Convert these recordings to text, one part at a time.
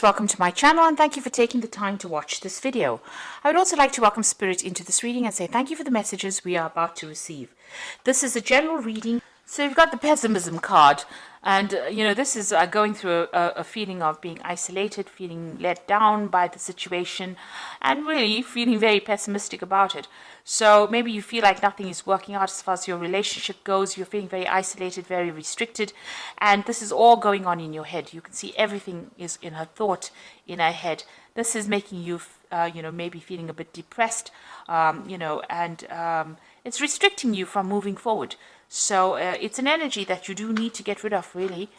Welcome to my channel and thank you for taking the time to watch this video. I would also like to welcome Spirit into this reading and say thank you for the messages we are about to receive. This is a general reading. So you've got the pessimism card, and this is going through a feeling of being isolated, feeling let down by the situation, and really feeling very pessimistic about it. So maybe you feel like nothing is working out as far as your relationship goes. You're feeling very isolated, very restricted, and this is all going on in your head. You can see everything is in her thought, in her head. This is making you, maybe feeling a bit depressed, and it's restricting you from moving forward. So it's an energy that you do need to get rid of, really.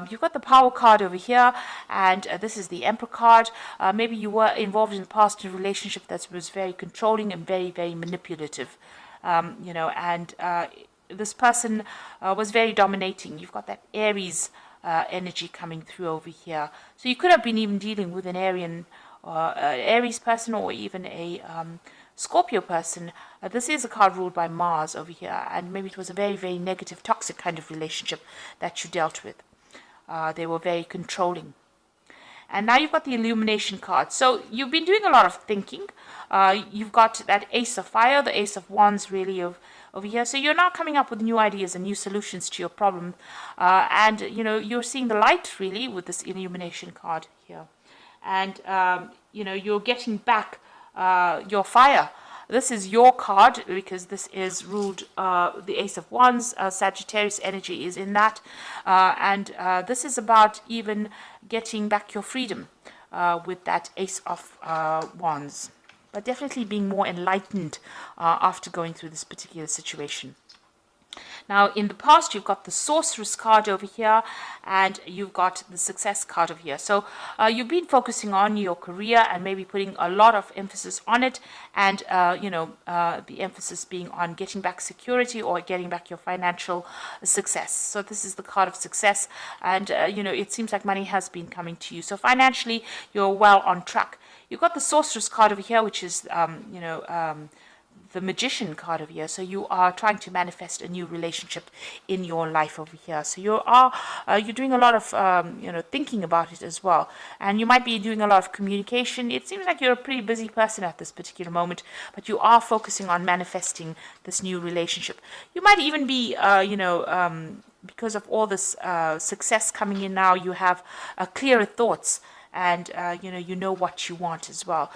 You've got the Power card over here, and this is the Emperor card. Maybe you were involved in the past in a relationship that was very controlling and very, very manipulative. This person was very dominating. You've got that Aries energy coming through over here. So you could have been even dealing with an Aries person, or even a Scorpio person. This is a card ruled by Mars over here, and maybe it was a very, very negative, toxic kind of relationship that you dealt with. They were very controlling. And now you've got the Illumination card. So you've been doing a lot of thinking. You've got that Ace of Fire, the Ace of Wands, really, over here. So you're now coming up with new ideas and new solutions to your problem. And you're seeing the light, really, with this Illumination card here. And, you're getting back your fire. This is your card because this is ruled the Ace of Wands. Sagittarius energy is in that, and this is about even getting back your freedom with that Ace of Wands, but definitely being more enlightened after going through this particular situation. Now, in the past, you've got the Sorceress card over here, and you've got the Success card over here. So you've been focusing on your career and maybe putting a lot of emphasis on it, and, the emphasis being on getting back security or getting back your financial success. So this is the card of success, and, it seems like money has been coming to you. So financially, you're well on track. You've got the Sorceress card over here, which is, the Magician card over here. So you are trying to manifest a new relationship in your life over here. So you're doing a lot of thinking about it as well, and you might be doing a lot of communication. It seems like you're a pretty busy person at this particular moment, but you are focusing on manifesting this new relationship. You might even be because of all this success coming in now, you have clearer thoughts, and you know what you want as well.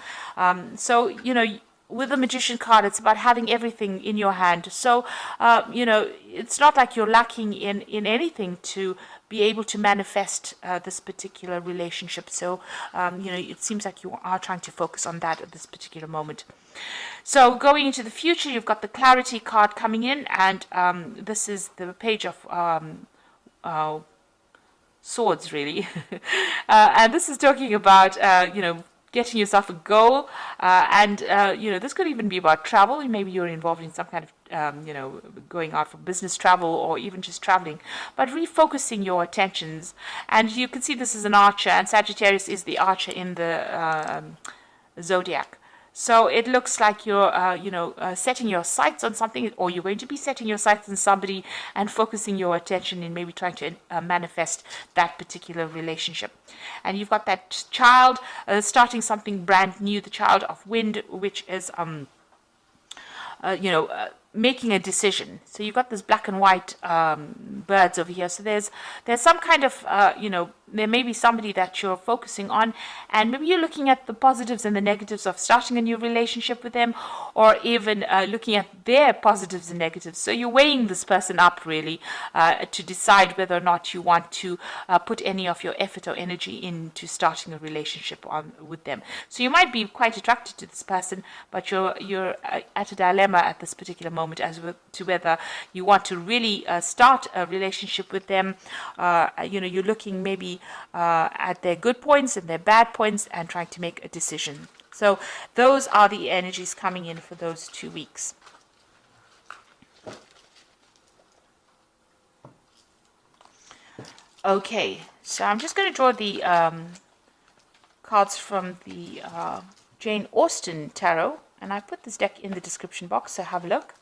With the Magician card, it's about having everything in your hand. So, it's not like you're lacking in anything to be able to manifest this particular relationship. So, it seems like you are trying to focus on that at this particular moment. So, going into the future, you've got the Clarity card coming in, and this is the Page of Swords, really. And this is talking about, getting yourself a goal, and this could even be about travel. Maybe you're involved in some kind of going out for business travel, or even just traveling, but refocusing your attentions. And you can see this is an archer, and Sagittarius is the archer in the zodiac. So it looks like you're, setting your sights on something, or you're going to be setting your sights on somebody and focusing your attention in maybe trying to manifest that particular relationship. And you've got that child starting something brand new, the child of wind, which is, making a decision. So you've got this black and white birds over here. So there's some kind of, there may be somebody that you're focusing on, and maybe you're looking at the positives and the negatives of starting a new relationship with them, or even looking at their positives and negatives. So you're weighing this person up, really, to decide whether or not you want to put any of your effort or energy into starting a relationship with them. So you might be quite attracted to this person, but you're at a dilemma at this particular moment as to whether you want to really start a relationship with them. You're looking maybe at their good points and their bad points and trying to make a decision. So those are the energies coming in for those 2 weeks. Okay, so I'm just going to draw the cards from the Jane Austen Tarot, and I put this deck in the description box, so have a look.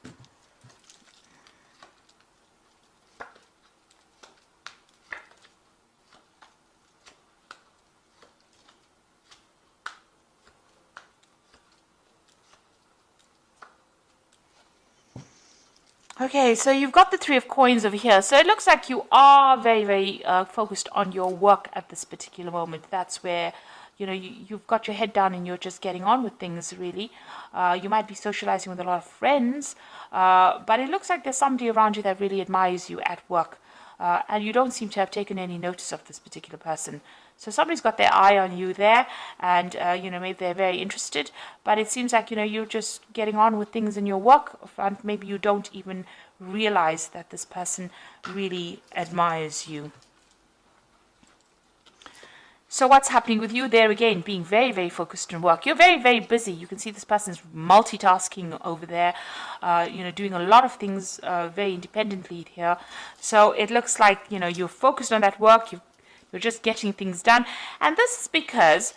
Okay, so you've got the Three of Coins over here. So it looks like you are very, very focused on your work at this particular moment. That's where, you've got your head down and you're just getting on with things, really. You might be socializing with a lot of friends, but it looks like there's somebody around you that really admires you at work. And you don't seem to have taken any notice of this particular person. So somebody's got their eye on you there, and maybe they're very interested. But it seems like you're just getting on with things in your work front. Maybe you don't even realize that this person really admires you. So what's happening with you there again? Being very, very focused on work. You're very, very busy. You can see this person's multitasking over there, doing a lot of things very independently here. So it looks like, you're focused on that work. You're just getting things done. And this is because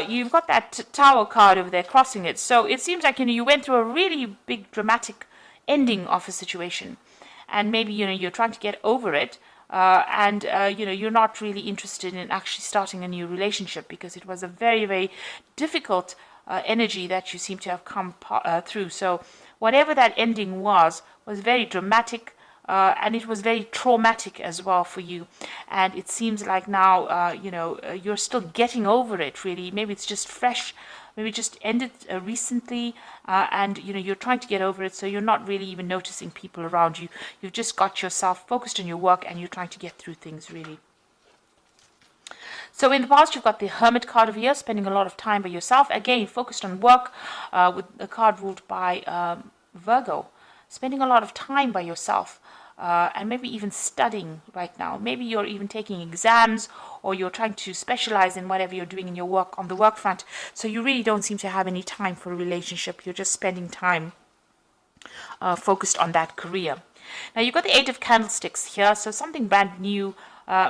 you've got that Tower card over there crossing it. So it seems like, you went through a really big dramatic ending of a situation. And maybe, you're trying to get over it. And you're not really interested in actually starting a new relationship because it was a very, very difficult energy that you seem to have come through. So whatever that ending was very dramatic, and it was very traumatic as well for you. And it seems like now, you're still getting over it, really. Maybe it's just fresh. Maybe it just ended recently, and you're trying to get over it, so you're not really even noticing people around you. You've just got yourself focused on your work, and you're trying to get through things, really. So in the past, you've got the Hermit card over here, spending a lot of time by yourself. Again, focused on work, with a card ruled by Virgo. Spending a lot of time by yourself. And maybe even studying right now. Maybe you're even taking exams, or you're trying to specialize in whatever you're doing in your work on the work front. So you really don't seem to have any time for a relationship. You're just spending time focused on that career. Now you've got the Eight of Candlesticks here, so something brand new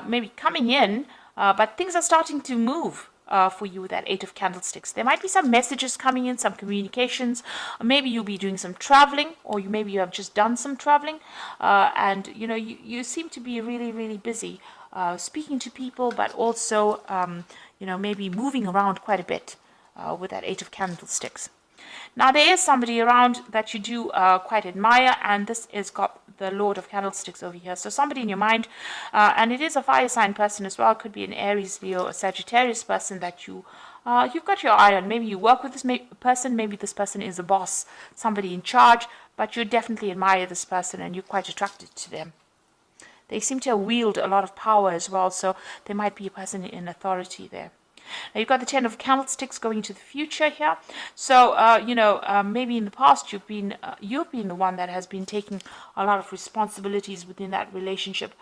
maybe coming in, but things are starting to move. For you with that Eight of Candlesticks. There might be some messages coming in, some communications. Maybe you'll be doing some traveling, or maybe you have just done some traveling, and you seem to be really, really busy speaking to people, but also maybe moving around quite a bit with that Eight of Candlesticks. Now there is somebody around that you do quite admire, and this is got the Lord of Candlesticks over here. So somebody in your mind, and it is a fire sign person as well. It could be an Aries, Leo, or Sagittarius person that you've got your eye on. Maybe you work with this person. Maybe this person is a boss, somebody in charge, but you definitely admire this person and you're quite attracted to them. They seem to wield a lot of power as well, so there might be a person in authority there. Now you've got the Ten of Candlesticks going into the future here. So, maybe in the past you've been the one that has been taking a lot of responsibilities within that relationship.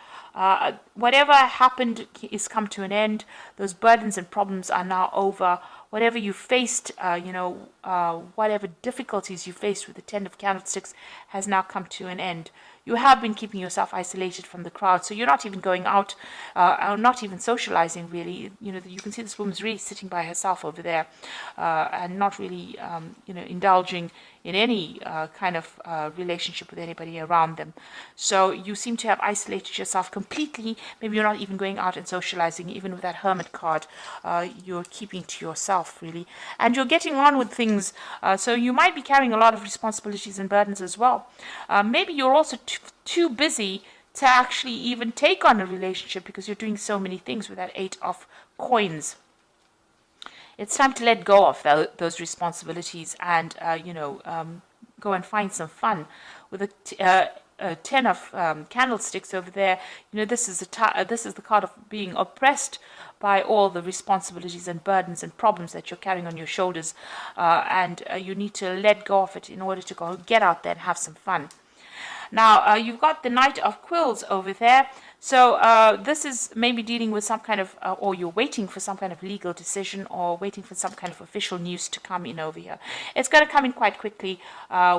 Whatever happened is come to an end. Those burdens and problems are now over. Whatever you faced, whatever difficulties you faced with the Ten of Candlesticks has now come to an end. You have been keeping yourself isolated from the crowd, so you're not even going out, or not even socializing, really. You can see this woman's really sitting by herself over there, and not really, indulging in any kind of relationship with anybody around them. So you seem to have isolated yourself completely. Maybe you're not even going out and socializing, even with that Hermit card. You're keeping to yourself, really. And you're getting on with things, so you might be carrying a lot of responsibilities and burdens as well. Maybe you're also too busy to actually even take on a relationship because you're doing so many things with that Eight of Coins. It's time to let go of those responsibilities and, go and find some fun. With a Ten of Candlesticks over there, this is the card of being oppressed by all the responsibilities and burdens and problems that you're carrying on your shoulders, and you need to let go of it in order to go get out there and have some fun. Now, you've got the Knight of Quills over there. So this is maybe dealing with some kind of, or you're waiting for some kind of legal decision or waiting for some kind of official news to come in over here. It's going to come in quite quickly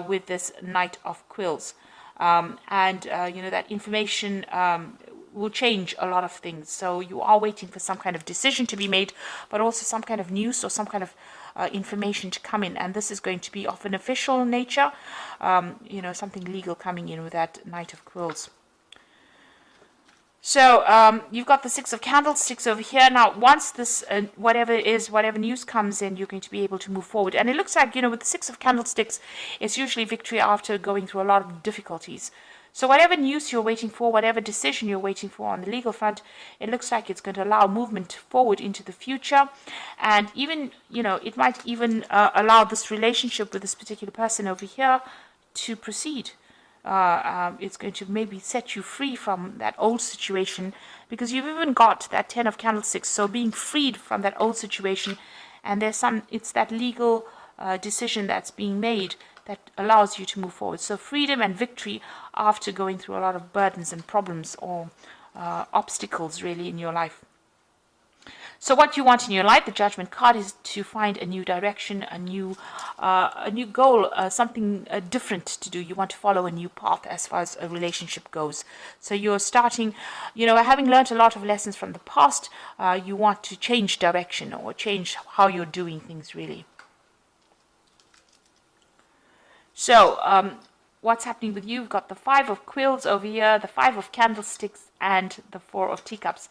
with this Knight of Quills. That information will change a lot of things. So you are waiting for some kind of decision to be made, but also some kind of news or some kind of information to come in, and this is going to be of an official nature, something legal coming in with that Knight of Quills. So you've got the Six of Candlesticks over here. Now, once this, whatever news comes in, you're going to be able to move forward. And it looks like, with the Six of Candlesticks, it's usually victory after going through a lot of difficulties. So whatever news you're waiting for, whatever decision you're waiting for on the legal front, it looks like it's going to allow movement forward into the future. And even, it might even allow this relationship with this particular person over here to proceed. It's going to maybe set you free from that old situation, because you've even got that Ten of Candlesticks. So being freed from that old situation, and it's that legal decision that's being made that allows you to move forward. So freedom and victory after going through a lot of burdens and problems or obstacles really in your life. So what you want in your life, the Judgment card, is to find a new direction, a new goal, something different to do. You want to follow a new path as far as a relationship goes. So you're starting, having learned a lot of lessons from the past, you want to change direction or change how you're doing things really. So what's happening with you? You've got the Five of Quills over here, the Five of Candlesticks, and the Four of Teacups.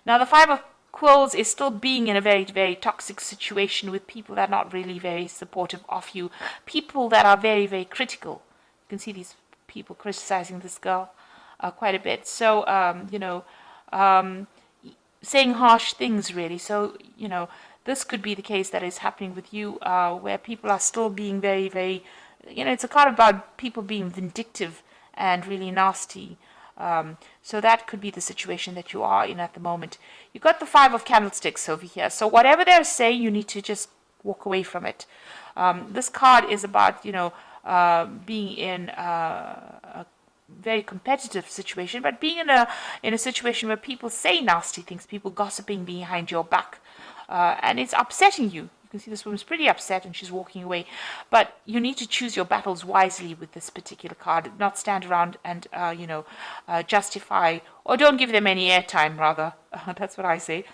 Now the Five of Quills is still being in a very, very toxic situation with people that are not really very supportive of you. People that are very, very critical. You can see these people criticizing this girl quite a bit. So, saying harsh things really. So, this could be the case that is happening with you, where people are still being very, very, it's a card about people being vindictive and really nasty. So that could be the situation that you are in at the moment. You've got the Five of Candlesticks over here. So whatever they're saying, you need to just walk away from it. This card is about, being in a very competitive situation, but being in a situation where people say nasty things, people gossiping behind your back, and it's upsetting you. You can see this woman's pretty upset and she's walking away. But you need to choose your battles wisely with this particular card. Not stand around and, justify, or don't give them any airtime, rather. That's what I say.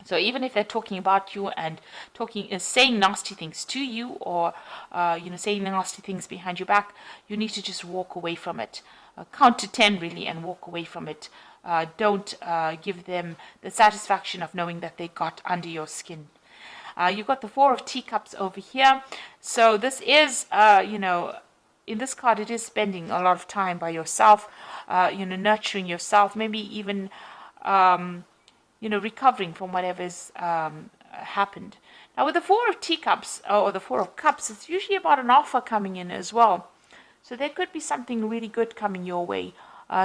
So even if they're talking about you and saying nasty things to you, or, saying nasty things behind your back, you need to just walk away from it. Count to 10 really and walk away from it. Don't give them the satisfaction of knowing that they got under your skin. You've got the Four of Teacups over here. So this is, in this card, it is spending a lot of time by yourself, nurturing yourself, maybe even, recovering from whatever's happened. Now, with the Four of Teacups, or the Four of Cups, it's usually about an offer coming in as well. So there could be something really good coming your way,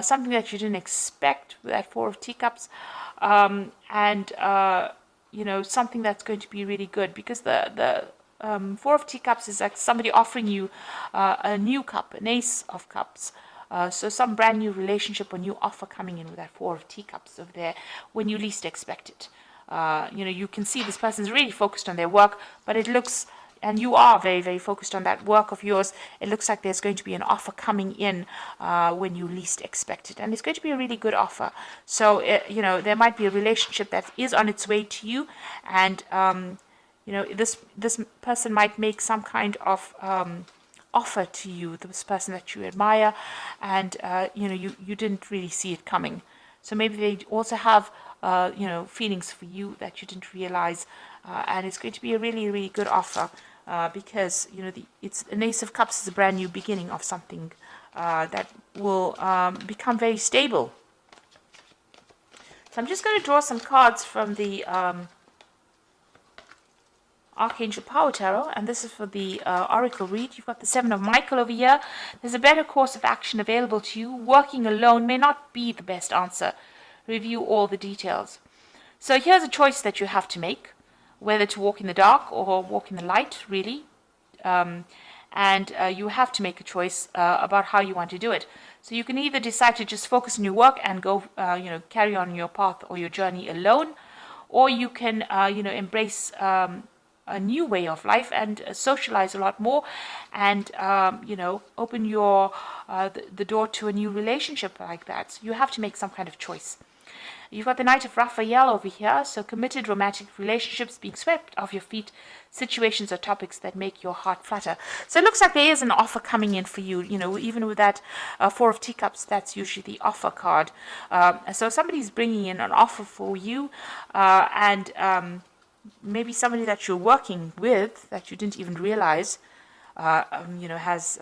something that you didn't expect with that Four of Teacups, something that's going to be really good, because the Four of Teacups is like somebody offering you a new cup, an Ace of Cups. So some brand new relationship or new offer coming in with that Four of Teacups over there when you least expect it. You can see this person's really focused on their work, but it looks, and you are very, very focused on that work of yours, it looks like there's going to be an offer coming in when you least expect it. And it's going to be a really good offer. So, there might be a relationship that is on its way to you. And, this person might make some kind of offer to you, this person that you admire, and, you didn't really see it coming. So maybe they also have, feelings for you that you didn't realize. And it's going to be a really, really good offer. Because it's an Ace of Cups is a brand new beginning of something that will become very stable. So I'm just going to draw some cards from the Archangel Power Tarot, and this is for the Oracle read. You've got the Seven of Michael over here. There's a better course of action available to you. Working alone may not be the best answer. Review all the details. So here's a choice that you have to make, whether to walk in the dark or walk in the light, really. And you have to make a choice about how you want to do it. So you can either decide to just focus on your work and go, carry on your path or your journey alone, or you can, embrace a new way of life and socialize a lot more, and open your the door to a new relationship like that. So you have to make some kind of choice. You've got the Knight of Raphael over here, so committed romantic relationships being swept off your feet, situations or topics that make your heart flutter. So it looks like there is an offer coming in for you. Even with that Four of Teacups, that's usually the offer card. So somebody's bringing in an offer for you, and maybe somebody that you're working with that you didn't even realize, has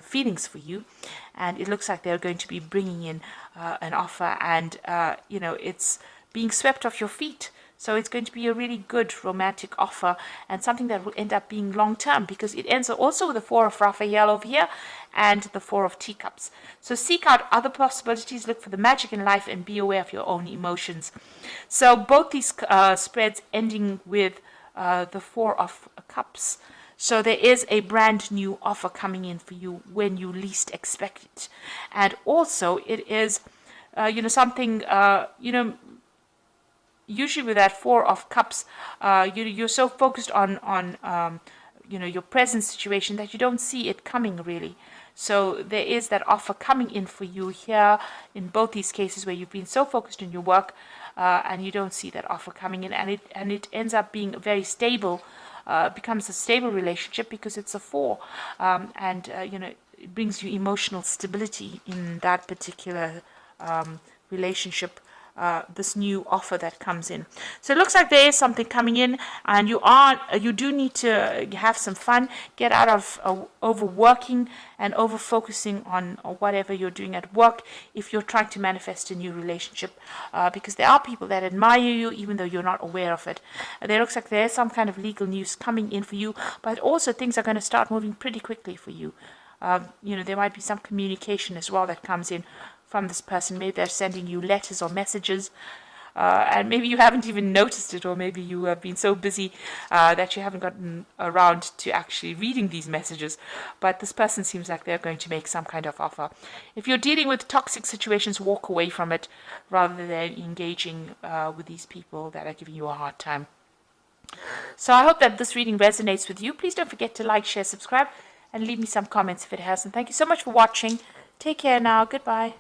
feelings for you, and it looks like they're going to be bringing in an offer, and it's being swept off your feet. So it's going to be a really good romantic offer, and something that will end up being long term, because it ends also with the Four of Raphael over here and the Four of Teacups. So seek out other possibilities, look for the magic in life, and be aware of your own emotions. So both these spreads ending with the Four of Cups. So there is a brand new offer coming in for you when you least expect it. And also it is, something, usually with that Four of Cups, you're so focused on your present situation that you don't see it coming really. So there is that offer coming in for you here in both these cases where you've been so focused on your work and you don't see that offer coming in, and it ends up being very stable. Becomes a stable relationship because it's a four, and it brings you emotional stability in that particular relationship. This new offer that comes in. So it looks like there is something coming in, and you do need to have some fun, get out of overworking and over focusing on whatever you're doing at work if you're trying to manifest a new relationship, because there are people that admire you even though you're not aware of it. There looks like there's some kind of legal news coming in for you, but also things are going to start moving pretty quickly for you. There might be some communication as well that comes in from this person. Maybe they're sending you letters or messages, and maybe you haven't even noticed it, or maybe you have been so busy that you haven't gotten around to actually reading these messages. But this person seems like they're going to make some kind of offer. If you're dealing with toxic situations, walk away from it rather than engaging with these people that are giving you a hard time. So I hope that this reading resonates with you. Please don't forget to like, share, subscribe, and leave me some comments if it has. And thank you so much for watching. Take care now. Goodbye.